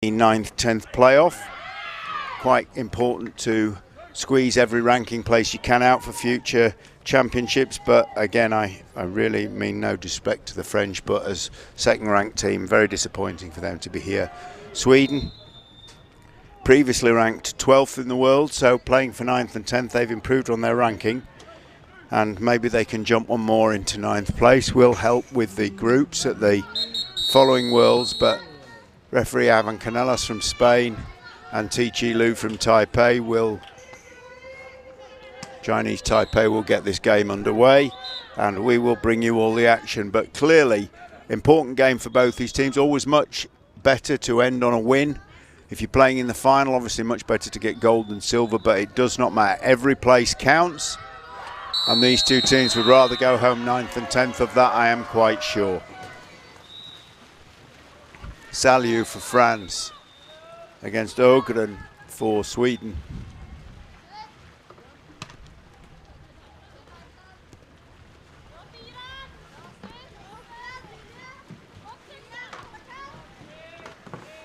the 9th, 10th playoff. Quite important to squeeze every ranking place you can out for future championships, but again, I really mean no disrespect to the French, but as second-ranked team, very disappointing for them to be here. Sweden, previously ranked 12th in the world, so playing for 9th and 10th, they've improved on their ranking, and maybe they can jump one more into 9th place. Will help with the groups at the following Worlds, but referee Ivan Canelas from Spain and Tichi Liu from Taipei Chinese Taipei will get this game underway, and we will bring you all the action. But clearly, important game for both these teams. Always much better to end on a win. If you're playing in the final, obviously much better to get gold and silver, but it does not matter. Every place counts, and these two teams would rather go home 9th and 10th. Of that, I am quite sure. Saliu for France against Ogren for Sweden.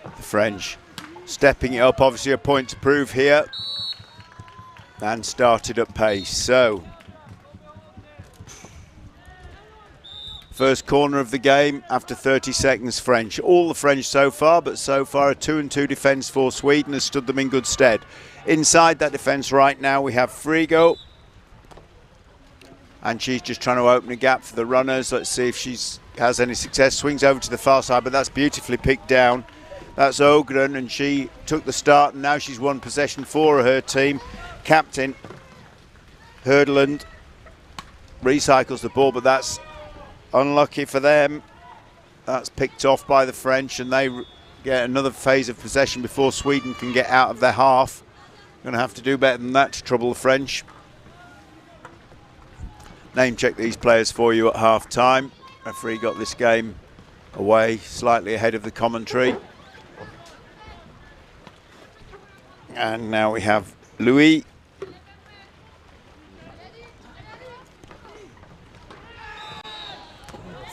The French stepping it up, obviously a point to prove here, and started at pace. So first corner of the game after 30 seconds, French. All the French so far, but so far a 2-2 defence for Sweden has stood them in good stead. Inside that defence right now we have Frigo, and she's just trying to open a gap for the runners. Let's see if she has any success. Swings over to the far side, but that's beautifully picked down. That's Ogren, and she took the start, and now she's won possession for her team. Captain Herdland recycles the ball, but that's unlucky for them. That's picked off by the French, and they get another phase of possession before Sweden can get out of their half. Going to have to do better than that to trouble the French. Name check these players for you at half time. Referee got this game away slightly ahead of the commentary. And now we have Louis.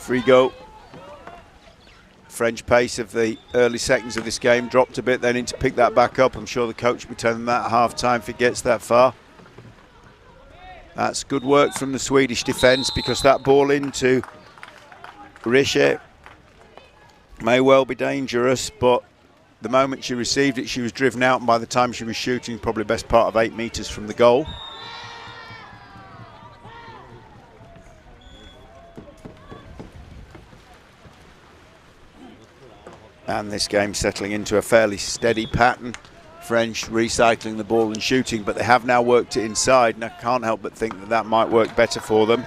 Frigo. French pace of the early seconds of this game dropped a bit. They need to pick that back up. I'm sure the coach will be telling them that at half time if it gets that far. That's good work from the Swedish defence, because that ball into Riche may well be dangerous, but the moment she received it, she was driven out, and by the time she was shooting, probably best part of 8 metres from the goal. And this game settling into a fairly steady pattern. French recycling the ball and shooting, but they have now worked it inside, and I can't help but think that that might work better for them.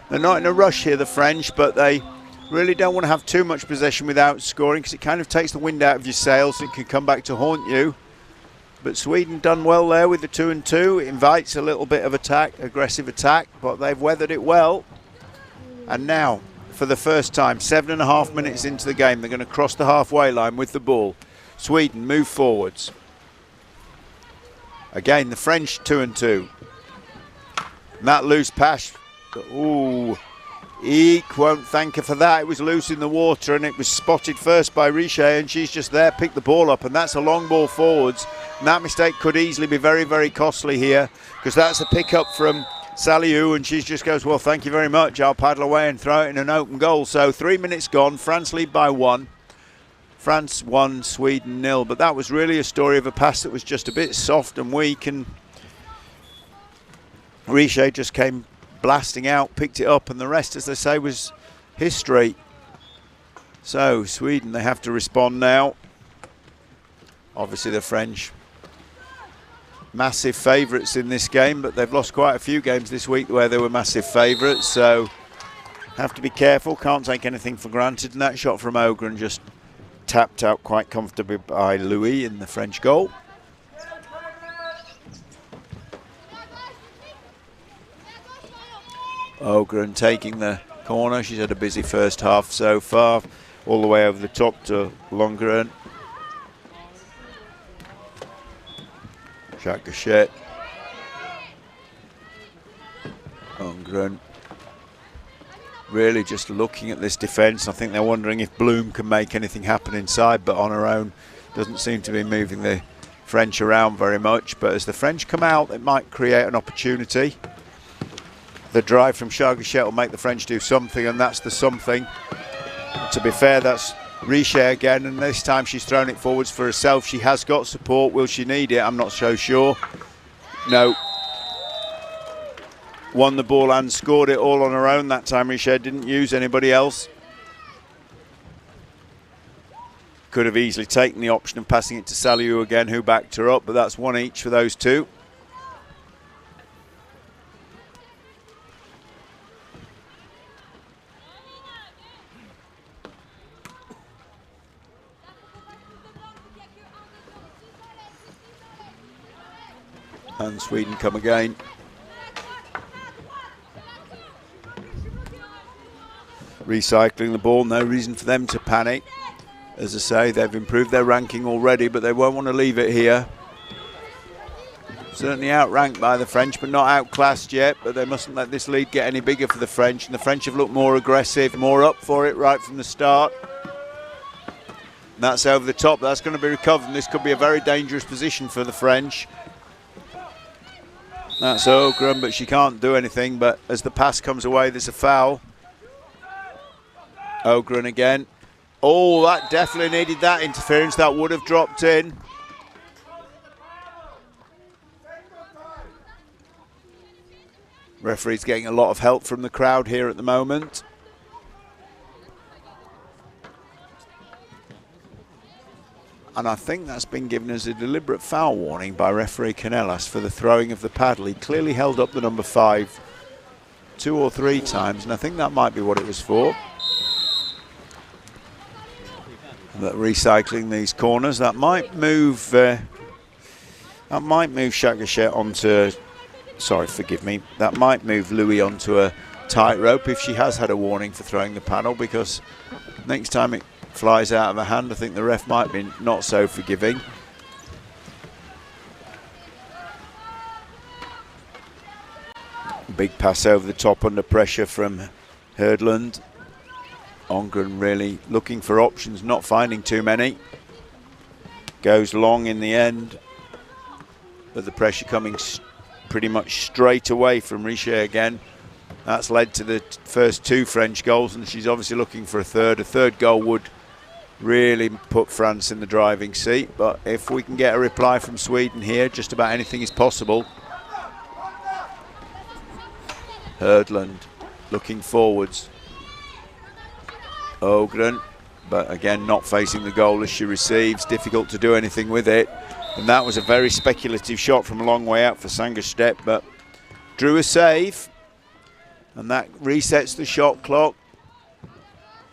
They're not in a rush here, the French, but they really don't want to have too much possession without scoring, because it kind of takes the wind out of your sails and it can come back to haunt you. But Sweden done well there with the 2-2. It invites a little bit of attack, aggressive attack, but they've weathered it well. And now, for the first time, 7.5 minutes into the game, they're going to cross the halfway line with the ball. Sweden move forwards. Again, the French 2-2. And that loose pass, ooh, Eek won't thank her for that. It was loose in the water, and it was spotted first by Riche, and she's just there, picked the ball up, and that's a long ball forwards. And that mistake could easily be very, very costly here, because that's a pick up from Saliu, and she just goes, well, thank you very much. I'll paddle away and throw it in an open goal. So 3 minutes gone. France lead by 1. France 1, Sweden 0. But that was really a story of a pass that was just a bit soft and weak, and Riche just came blasting out, picked it up, and the rest, as they say, was history. So Sweden, they have to respond now. Obviously the French, massive favourites in this game, but they've lost quite a few games this week where they were massive favourites, so have to be careful, can't take anything for granted. And that shot from Ogren just tapped out quite comfortably by Louis in the French goal. Ogren taking the corner. She's had a busy first half so far, all the way over the top to Longren. Jacques Gachet. Longren really just looking at this defence. I think they're wondering if Bloom can make anything happen inside, but on her own Doesn't seem to be moving the French around very much, but as the French come out, it might create an opportunity. The drive from Chaguechet will make the French do something, and that's the something. To be fair, that's Richer again, and this time she's thrown it forwards for herself. She has got support. Will she need it? I'm not so sure. No. Won the ball and scored it all on her own that time. Richer didn't use anybody else. Could have easily taken the option of passing it to Saliu again, who backed her up, but that's one each for those two. And Sweden come again. Recycling the ball, no reason for them to panic. As I say, they've improved their ranking already, but they won't want to leave it here. Certainly outranked by the French, but not outclassed yet. But they mustn't let this lead get any bigger for the French. And the French have looked more aggressive, more up for it right from the start. And that's over the top. That's going to be recovered. And this could be a very dangerous position for the French. That's Ogren, but she can't do anything. But as the pass comes away, there's a foul. Ogren again. Oh, that definitely needed that interference. That would have dropped in. Referee's getting a lot of help from the crowd here at the moment. And I think that's been given as a deliberate foul warning by referee Canellas for the throwing of the paddle. He clearly held up the number 5 2 or 3 times, and I think that might be what it was for. But recycling these corners, that might move Chaguechet onto, sorry, forgive me, that might move Louis onto a tightrope if she has had a warning for throwing the paddle, because next time it flies out of her hand, I think the ref might be not so forgiving. Big pass over the top under pressure from Herdland. Ongren really looking for options, not finding too many. Goes long in the end, but the pressure coming pretty much straight away from Richer again. That's led to the first 2 French goals, and she's obviously looking for a third. A third goal would really put France in the driving seat, but if we can get a reply from Sweden here, just about anything is possible. Herdland looking forwards. Ogren, but again not facing the goal as she receives. Difficult to do anything with it. And that was a very speculative shot from a long way out for Sangerstedt, but drew a save. And that resets the shot clock.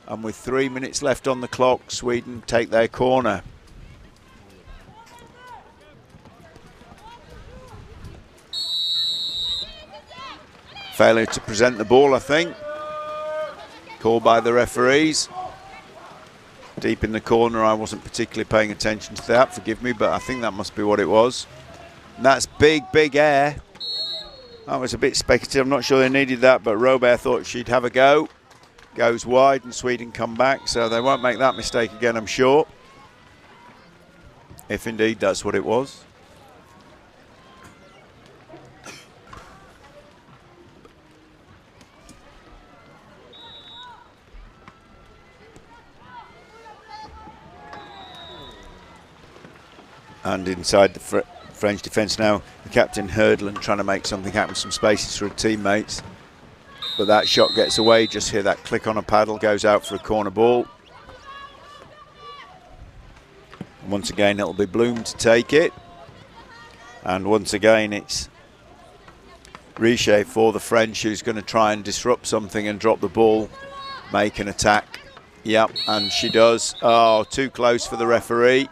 And with 3 minutes left on the clock, Sweden take their corner. Failure to present the ball, I think. Called by the referees. Deep in the corner, I wasn't particularly paying attention to that, forgive me, but I think that must be what it was. And that's big, big air. That was a bit speculative, I'm not sure they needed that, but Robert thought she'd have a go. Goes wide and Sweden come back, so they won't make that mistake again, I'm sure. If indeed that's what it was. And inside the French defence now, the captain Herdland trying to make something happen, some spaces for her teammates. But that shot gets away, just hear that click on a paddle, goes out for a corner ball. And once again, it'll be Bloom to take it. And once again, it's Richer for the French, who's going to try and disrupt something and drop the ball, make an attack. Yep, and she does. Oh, too close for the referee.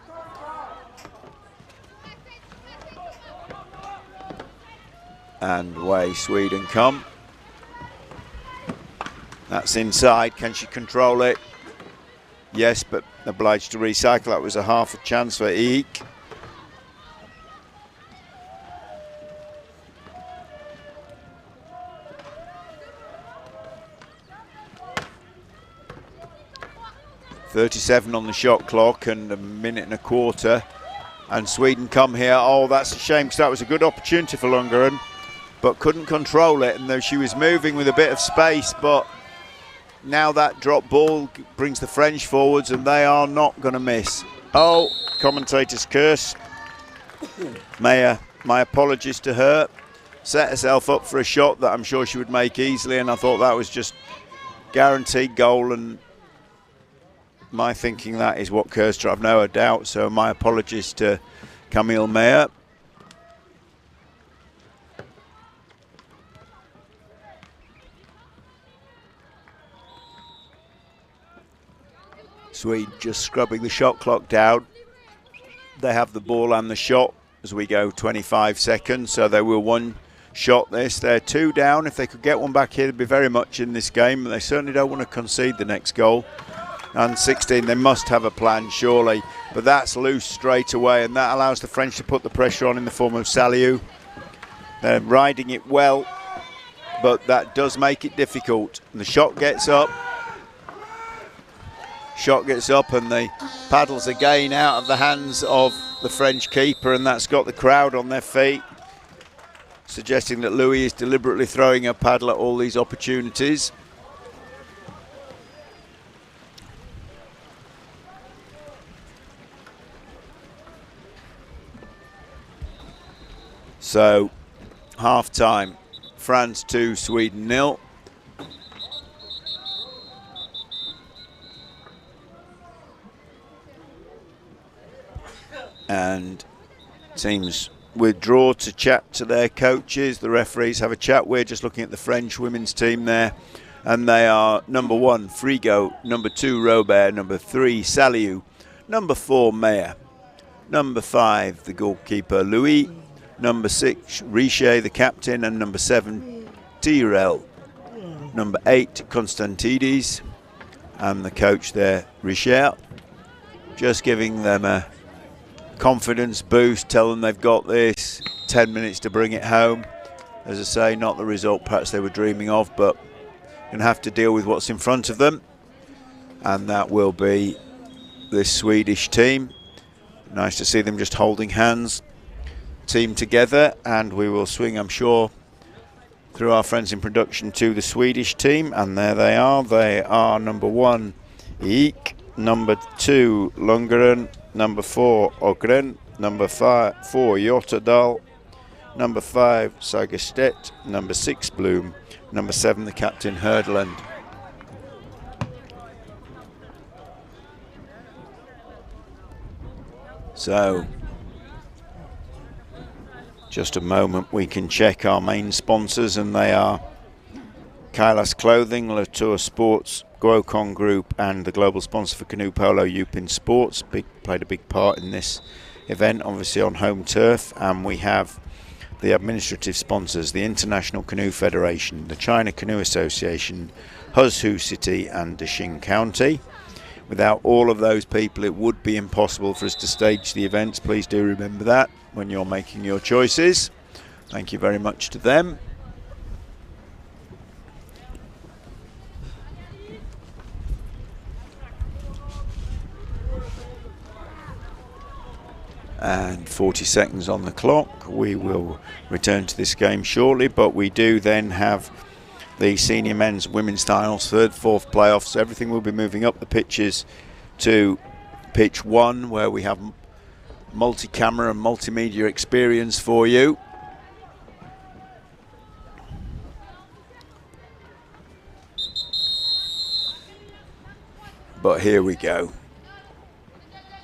And away Sweden come. That's inside. Can she control it? Yes, but obliged to recycle. That was a half a chance for Eek. 37 on the shot clock and a minute and a quarter. And Sweden come here. Oh, that's a shame, because that was a good opportunity for Lundgren, but couldn't control it. And though she was moving with a bit of space, but now that drop ball brings the French forwards, and they are not going to miss. Oh, commentator's curse. My apologies to her. Set herself up for a shot that I'm sure she would make easily, and I thought that was just guaranteed goal, and my thinking that is what cursed her, I've no doubt. So my apologies to Camille Mayer. Swede just scrubbing the shot clock down. They have the ball and the shot as we go 25 seconds, so they will one shot this. They're 2 down. If they could get one back here, they'd be very much in this game. They certainly don't want to concede the next goal. And 16, they must have a plan, surely. But that's loose straight away, and that allows the French to put the pressure on in the form of Saliou. They're riding it well, but that does make it difficult. And the shot gets up. Shot gets up, and the paddles again out of the hands of the French keeper, and that's got the crowd on their feet, suggesting that Louis is deliberately throwing a paddle at all these opportunities. So, half time, France 2, Sweden 0. And teams withdraw to chat to their coaches. The referees have a chat. We're just looking at the French women's team there. And they are number 1, Frigo, number 2, Robert, number 3, Saliou, number 4, Meyer, number 5, the goalkeeper, Louis, number 6, Richer, the captain, and number 7, Tyrell, number 8, Constantides, and the coach there, Richer, just giving them a confidence boost, tell them they've got this, 10 minutes to bring it home. As I say, not the result perhaps they were dreaming of, but going to have to deal with what's in front of them, and that will be this Swedish team. Nice to see them just holding hands, team together, and we will swing, I'm sure, through our friends in production to the Swedish team, and there they are. They are number 1, Eek, number 2, Lundgren, number 4, Ogren, number 4, Jotadal, number 5, Sagerstedt, number 6, Bloom, number 7, the captain, Herdland. So, just a moment, we can check our main sponsors, and they are Kailas Clothing, Latour Sports, Guocon Group, and the global sponsor for Canoe Polo, Yupin Sports. Played a big part in this event, obviously on home turf. And we have the administrative sponsors, the International Canoe Federation, the China Canoe Association, Huzhou City, and Deqing County. Without all of those people, it would be impossible for us to stage the events. Please do remember that when you're making your choices. Thank you very much to them. And 40 seconds on the clock. We will return to this game shortly, but we do then have the senior men's, women's styles, 3rd, 4th playoffs. Everything will be moving up the pitches to pitch 1, where we have multi-camera and multimedia experience for you. But here we go.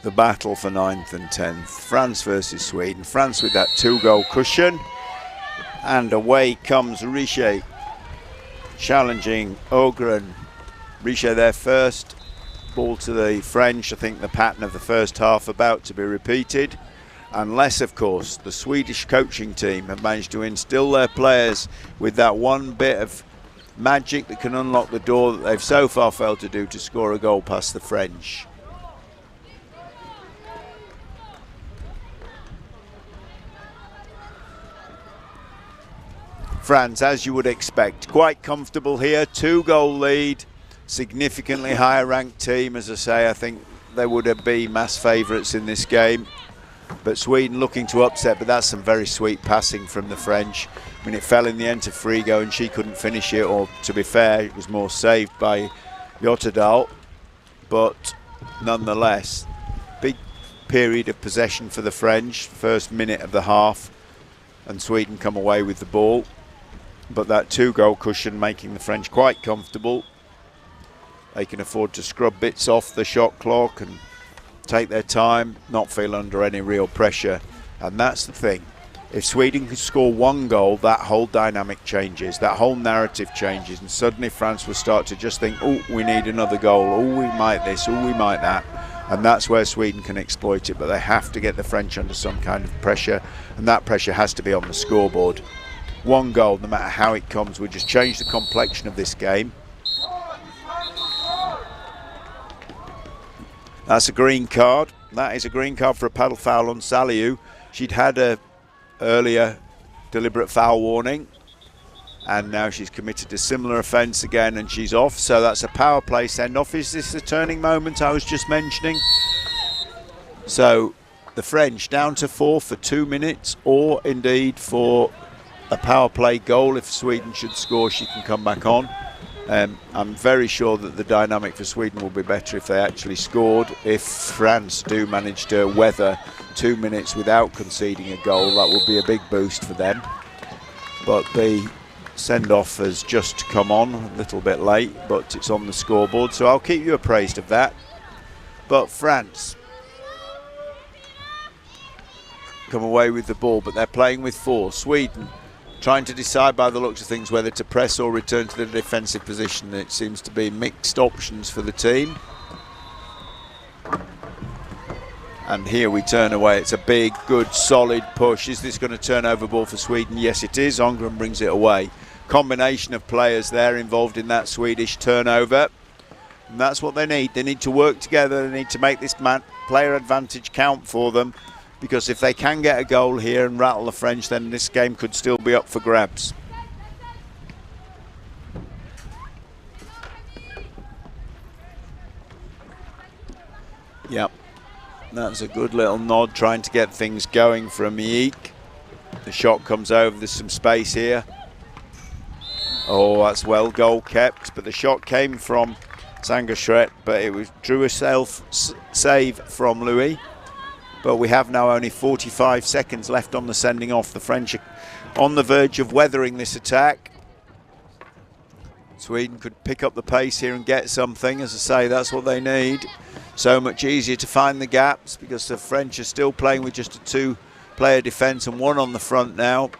The battle for 9th and 10th. France versus Sweden. France with that 2-goal cushion. And away comes Richer, challenging Ogren. Richer there first. Ball to the French. I think the pattern of the first half about to be repeated. Unless, of course, the Swedish coaching team have managed to instill their players with that one bit of magic that can unlock the door that they've so far failed to do, to score a goal past the French. France, as you would expect, quite comfortable here. 2-goal lead. significantly higher ranked team. As I say, I think they would be mass favourites in this game. But Sweden looking to upset, but that's some very sweet passing from the French. I mean, it fell in the end to Frigo and she couldn't finish it, or to be fair, it was more saved by Jotterdal. But nonetheless, big period of possession for the French, first minute of the half, and Sweden come away with the ball. But that 2-goal cushion making the French quite comfortable. They can afford to scrub bits off the shot clock and take their time, not feel under any real pressure. And that's the thing. If Sweden can score 1 goal, that whole dynamic changes, that whole narrative changes, and suddenly France will start to just think, oh, we need another goal, oh, we might this, oh, we might that. And that's where Sweden can exploit it, but they have to get the French under some kind of pressure, and that pressure has to be on the scoreboard. 1 goal, no matter how it comes, will just change the complexion of this game. That's a green card. That is a green card for a paddle foul on Saliu. She'd had a earlier deliberate foul warning, and now she's committed a similar offence again and she's off. So that's a power play send-off. Is this the turning moment I was just mentioning? So the French down to 4 for 2 minutes, or indeed for a power play goal. If Sweden should score, she can come back on. I'm very sure that the dynamic for Sweden will be better if they actually scored. If France do manage to weather 2 minutes without conceding a goal, that will be a big boost for them. But the send-off has just come on a little bit late, but it's on the scoreboard, so I'll keep you appraised of that. But France come away with the ball, but they're playing with 4. Sweden trying to decide by the looks of things whether to press or return to the defensive position. It seems to be mixed options for the team. And here we turn away. It's a big, good, solid push. Is this going to turn over ball for Sweden? Yes, it is. Ongren brings it away. Combination of players there involved in that Swedish turnover. And that's what they need. They need to work together. They need to make this player advantage count for them. Because if they can get a goal here and rattle the French, then this game could still be up for grabs. Yep. That's a good little nod, trying to get things going from Yeek. The shot comes over, there's some space here. Oh, that's well goal kept, but the shot came from Sangerschret, but it was drew a save from Louis. But we have now only 45 seconds left on the sending off. The French are on the verge of weathering this attack. Sweden could pick up the pace here and get something. As I say, that's what they need. So much easier to find the gaps because the French are still playing with just a 2-player defence and 1 on the front now.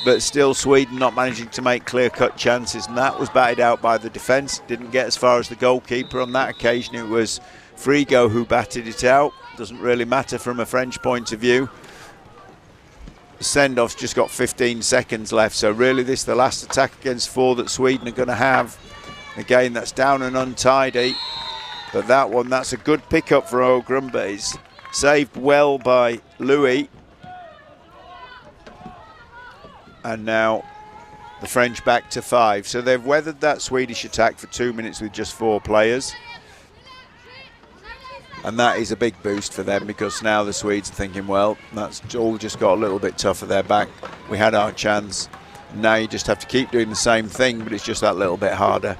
But still Sweden not managing to make clear-cut chances, and that was batted out by the defence. Didn't get as far as the goalkeeper. On that occasion it was Frigo who batted it out. Doesn't really matter from a French point of view. The send-off's just got 15 seconds left, so really this is the last attack against 4 that Sweden are going to have. Again, that's down and untidy, but that one, that's a good pickup for Ogren, but it's saved well by Louis. And now the French back to 5. So they've weathered that Swedish attack for 2 minutes with just 4 players. And that is a big boost for them because now the Swedes are thinking, well, that's all just got a little bit tougher their back. We had our chance. Now you just have to keep doing the same thing, but it's just that little bit harder.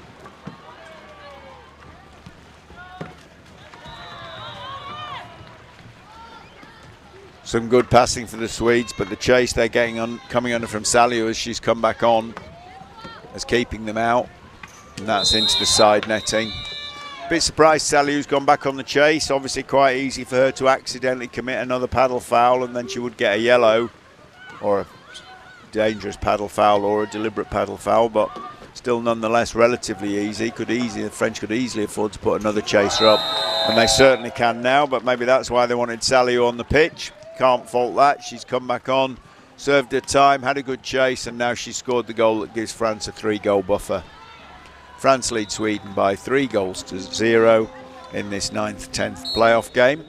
Some good passing for the Swedes, but the chase they're getting on, coming under from Saliu as she's come back on, is keeping them out. And that's into the side netting. Bit surprised Saliu's gone back on the chase. Obviously quite easy for her to accidentally commit another paddle foul and then she would get a yellow, or a dangerous paddle foul or a deliberate paddle foul, but still nonetheless relatively easy. The French could easily afford to put another chaser up, and they certainly can now, but maybe that's why they wanted Saliu on the pitch. Can't fault that. She's come back on, served her time, had a good chase, and now she scored the goal that gives France a 3-goal buffer. France lead Sweden by 3-0 in this 9th-10th playoff game.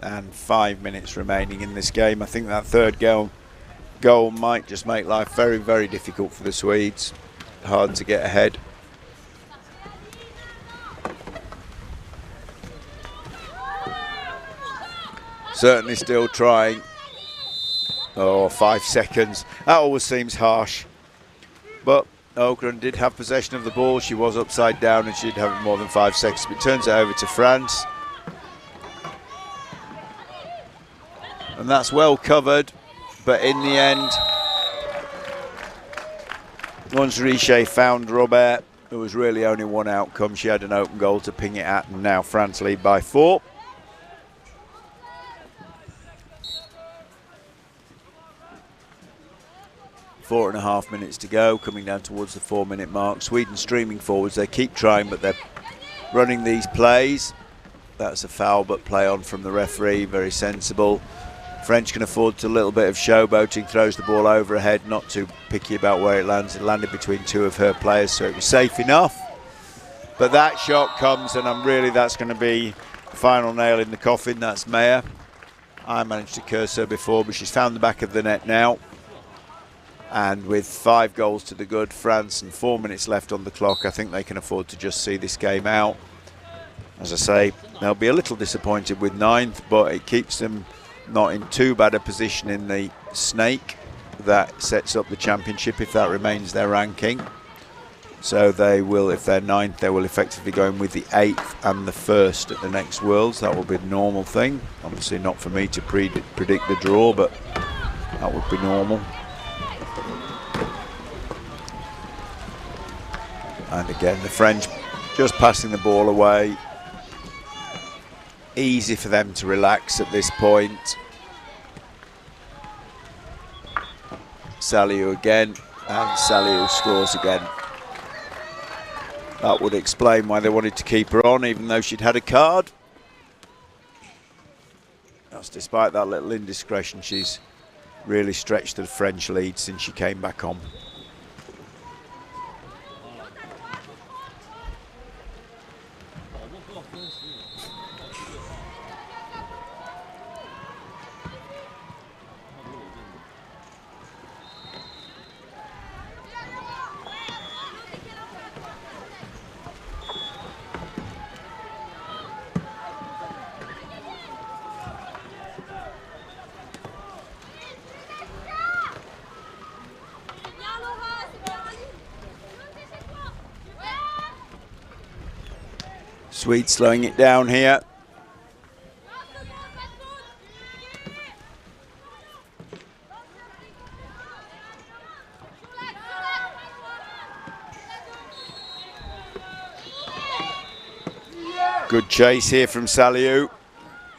and 5 minutes remaining in this game. I think that third goal might just make life very, very difficult for the Swedes. Hard to get ahead. Certainly still trying. Oh, 5 seconds. That always seems harsh. But Ågren did have possession of the ball. She was upside down and she did have more than 5 seconds. But turns it over to France. And that's well covered. But in the end, once Richer found Robert, there was really only one outcome. She had an open goal to ping it at, and now France lead by 4. Four and a half minutes to go, coming down towards the 4-minute mark. Sweden streaming forwards. They keep trying, but they're running these plays. That's a foul, but play on from the referee. Very sensible. French can afford to a little bit of showboating. Throws the ball overhead, not too picky about where it lands. It landed between 2 of her players, so it was safe enough. But that shot comes, and that's going to be the final nail in the coffin. That's Meyer. I managed to curse her before, but she's found the back of the net now. And with 5 goals to the good, France, and 4 minutes left on the clock, I think they can afford to just see this game out. As I say, they'll be a little disappointed with 9th, but it keeps them not in too bad a position in the snake that sets up the championship if that remains their ranking. So they will, if they're 9th, they will effectively go in with the 8th and the 1st at the next Worlds. That will be the normal thing. Obviously not for me to predict the draw, but that would be normal. And again, the French just passing the ball away. Easy for them to relax at this point. Saliu again, and Saliu scores again. That would explain why they wanted to keep her on, even though she'd had a card. That's despite that little indiscretion, she's really stretched the French lead since she came back on. Swedes slowing it down here. Good chase here from Saliu.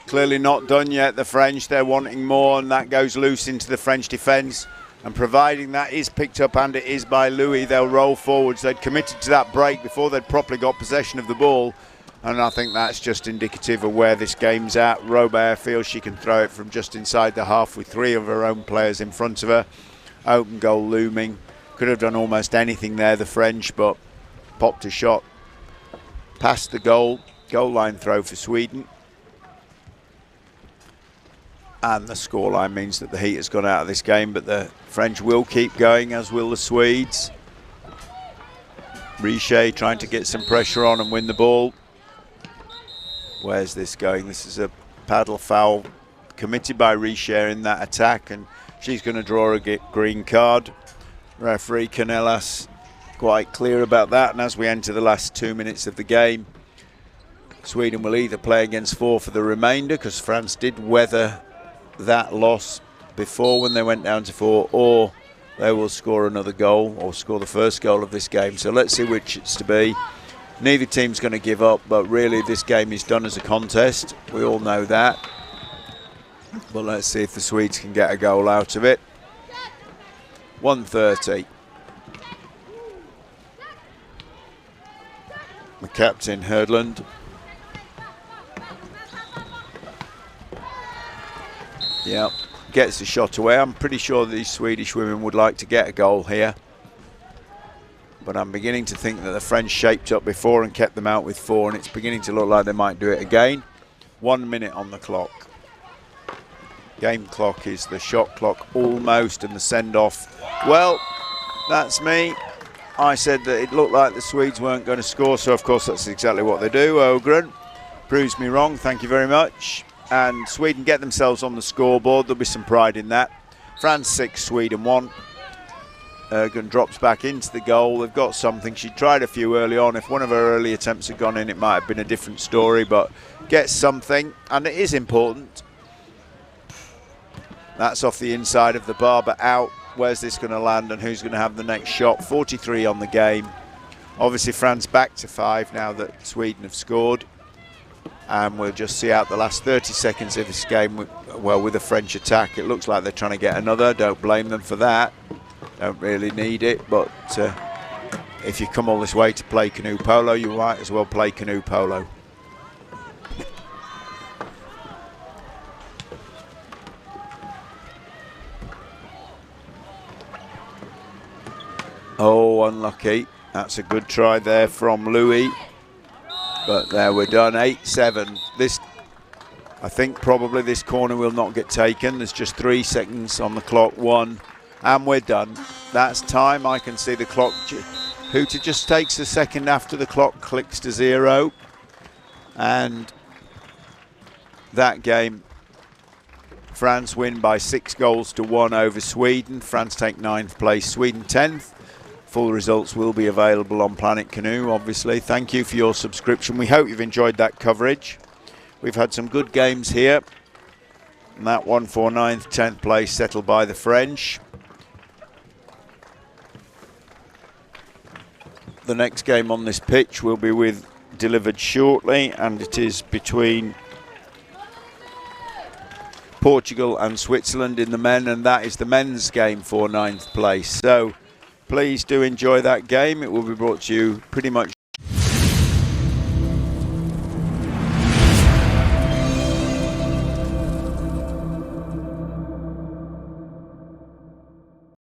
Clearly not done yet, the French. They're wanting more, and that goes loose into the French defence. And providing that is picked up, and it is by Louis, they'll roll forwards. They'd committed to that break before they'd properly got possession of the ball. And I think that's just indicative of where this game's at. Robert feels she can throw it from just inside the half with 3 of her own players in front of her. Open goal looming. Could have done almost anything there, the French, but popped a shot past the goal. Goal line throw for Sweden. And the scoreline means that the heat has gone out of this game, but the French will keep going, as will the Swedes. Richer trying to get some pressure on and win the ball. Where's this going? This is a paddle foul committed by Richer in that attack, and she's going to draw a green card. Referee Canellas quite clear about that, and as we enter the last 2 minutes of the game, Sweden will either play against 4 for the remainder, because France did weather that loss before when they went down to 4, or they will score another goal or score the first goal of this game. So let's see which it's to be. Neither team's going to give up, but really this game is done as a contest. We all know that. But let's see if the Swedes can get a goal out of it. 1:30. The captain, Herdland. Yeah, gets the shot away. I'm pretty sure these Swedish women would like to get a goal here. But I'm beginning to think that the French shaped up before and kept them out with 4, and it's beginning to look like they might do it again. 1 minute on the clock. Game clock is the shot clock almost, and the send-off. Well, that's me. I said that it looked like the Swedes weren't going to score, so of course that's exactly what they do. Ogren proves me wrong, thank you very much. And Sweden get themselves on the scoreboard. There'll be some pride in that. France 6, Sweden 1. Ergen drops back into the goal. They've got something. She tried a few early on. If one of her early attempts had gone in, it might have been a different story, but gets something, and it is important. That's off the inside of the bar, but out. Where's this going to land, and who's going to have the next shot? 43 on the game. Obviously, France back to 5 now that Sweden have scored. And we'll just see out the last 30 seconds of this game. With a French attack, it looks like they're trying to get another. Don't blame them for that. Don't really need it, but if you come all this way to play canoe polo, you might as well play canoe polo. Oh, unlucky. That's a good try there from Louis. But there we're done, 8-7. I think probably this corner will not get taken. There's just 3 seconds on the clock, 1, and we're done. That's time. I can see the clock. Hooter just takes a second after the clock clicks to 0. And that game, France win by 6-1 over Sweden. France take 9th place, Sweden 10th. Full results will be available on Planet Canoe, obviously. Thank you for your subscription. We hope you've enjoyed that coverage. We've had some good games here. And that one for 9th, 10th place settled by the French. The next game on this pitch will be delivered shortly, and it is between Portugal and Switzerland in the men, and that is the men's game for 9th place. So please do enjoy that game. It will be brought to you pretty much